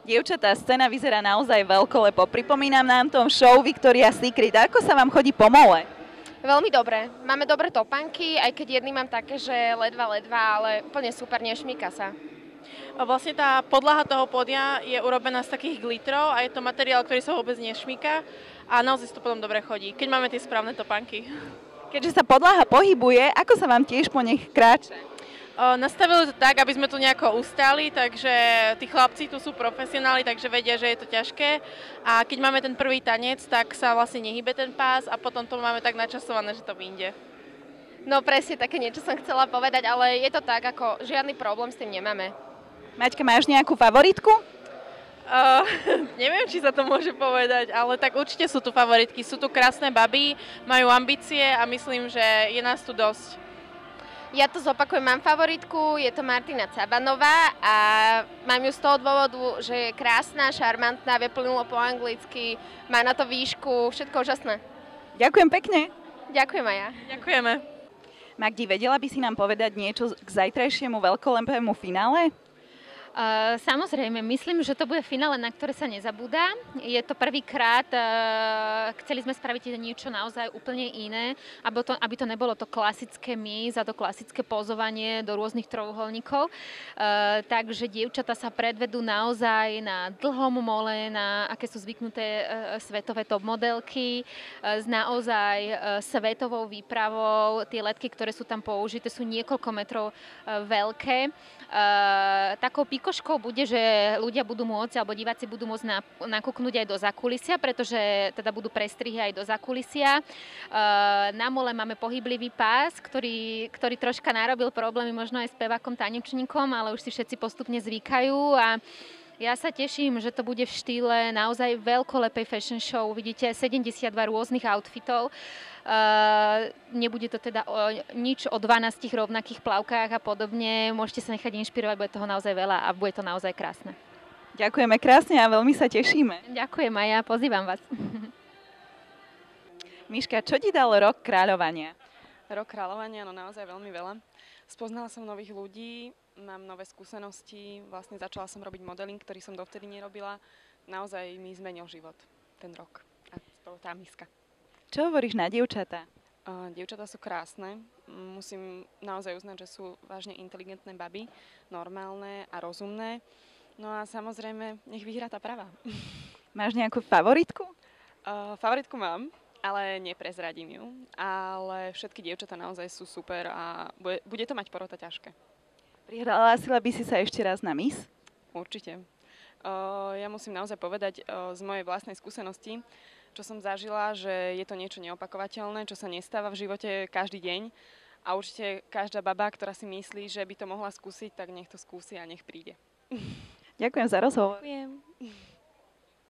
Dievčatá, scéna vyzerá naozaj veľkolepo. Pripomínam nám tom show Victoria's Secret. Ako sa vám chodí po mole? Veľmi dobre. Máme dobré topánky, aj keď jedný mám také, že ledva, ale úplne super, nešmýka sa. Vlastne tá podlaha toho podia je urobená z takých glitrov a je to materiál, ktorý sa vôbec nešmýka a naozaj to potom dobre chodí, keď máme tie správne topánky. Keďže sa podlaha pohybuje, ako sa vám tiež po nech kráča? Nastavili to tak, aby sme tu nejako ustali, takže tí chlapci tu sú profesionáli, takže vedia, že je to ťažké. A keď máme ten prvý tanec, tak sa vlastne nehybe ten pás a potom to máme tak načasované, že to vyjde. No presne, také niečo som chcela povedať, ale je to tak, ako žiadny problém s tým nemáme. Maťka, máš nejakú favoritku? Neviem, či sa to môže povedať, ale tak určite sú tu favoritky. Sú tu krásne baby, majú ambície a myslím, že je nás tu dosť. Ja to zopakujem, mám favoritku, je to Martina Cabanová a mám ju z toho dôvodu, že je krásna, šarmantná, vie plynulo po anglicky, má na to výšku, všetko úžasné. Ďakujem pekne. Ďakujem aj ja. Ďakujeme. Magdi, vedela by si nám povedať niečo k zajtrajšiemu veľkolepému finále? Samozrejme, myslím, že to bude finále, na ktoré sa nezabúda. Je to prvýkrát, chceli sme spraviť niečo naozaj úplne iné, aby to nebolo to klasické a to klasické pozovanie do rôznych trojuholníkov. Takže dievčatá sa predvedú naozaj na dlhom mole, na aké sú zvyknuté svetové top modelky, s naozaj svetovou výpravou. Tie letky, ktoré sú tam použité, sú niekoľko metrov veľké. Takou pikoškou bude, že ľudia budú môcť, alebo diváci budú môcť nakúknúť aj do zákulisia, pretože teda budú prestrihy aj do zákulisia. Na mole máme pohyblivý pás, ktorý troška narobil problémy možno aj spevákom, tanečníkom, ale už si všetci postupne zvykajú a ja sa teším, že to bude v štýle naozaj veľkolepej fashion show. Vidíte 72 rôznych outfitov. Nebude to teda nič o 12 rovnakých plavkách a podobne. Môžete sa nechať inšpirovať, bude toho naozaj veľa a bude to naozaj krásne. Ďakujeme krásne a veľmi sa tešíme. Ďakujem aj ja, pozývam vás. Miška, čo ti dal rok kráľovania? Rok kráľovania, no naozaj veľmi veľa. Spoznala som nových ľudí, mám nové skúsenosti, vlastne začala som robiť modeling, ktorý som dovtedy nerobila. Naozaj mi zmenil život ten rok a tá miska. Čo hovoríš na dievčatá? Dievčatá sú krásne. Musím naozaj uznať, že sú vážne inteligentné baby, normálne a rozumné. No a samozrejme, nech vyhrá tá pravá. Máš nejakú favoritku? Favoritku mám, ale neprezradím ju. Ale všetky dievčatá naozaj sú super a bude to mať porota ťažké. Prihlásila by si sa ešte raz na Miss? Určite. Ja musím naozaj povedať z mojej vlastnej skúsenosti, čo som zažila, že je to niečo neopakovateľné, čo sa nestáva v živote každý deň. A určite každá baba, ktorá si myslí, že by to mohla skúsiť, tak nech to skúsi a nech príde. Ďakujem za rozhovor. Ďakujem.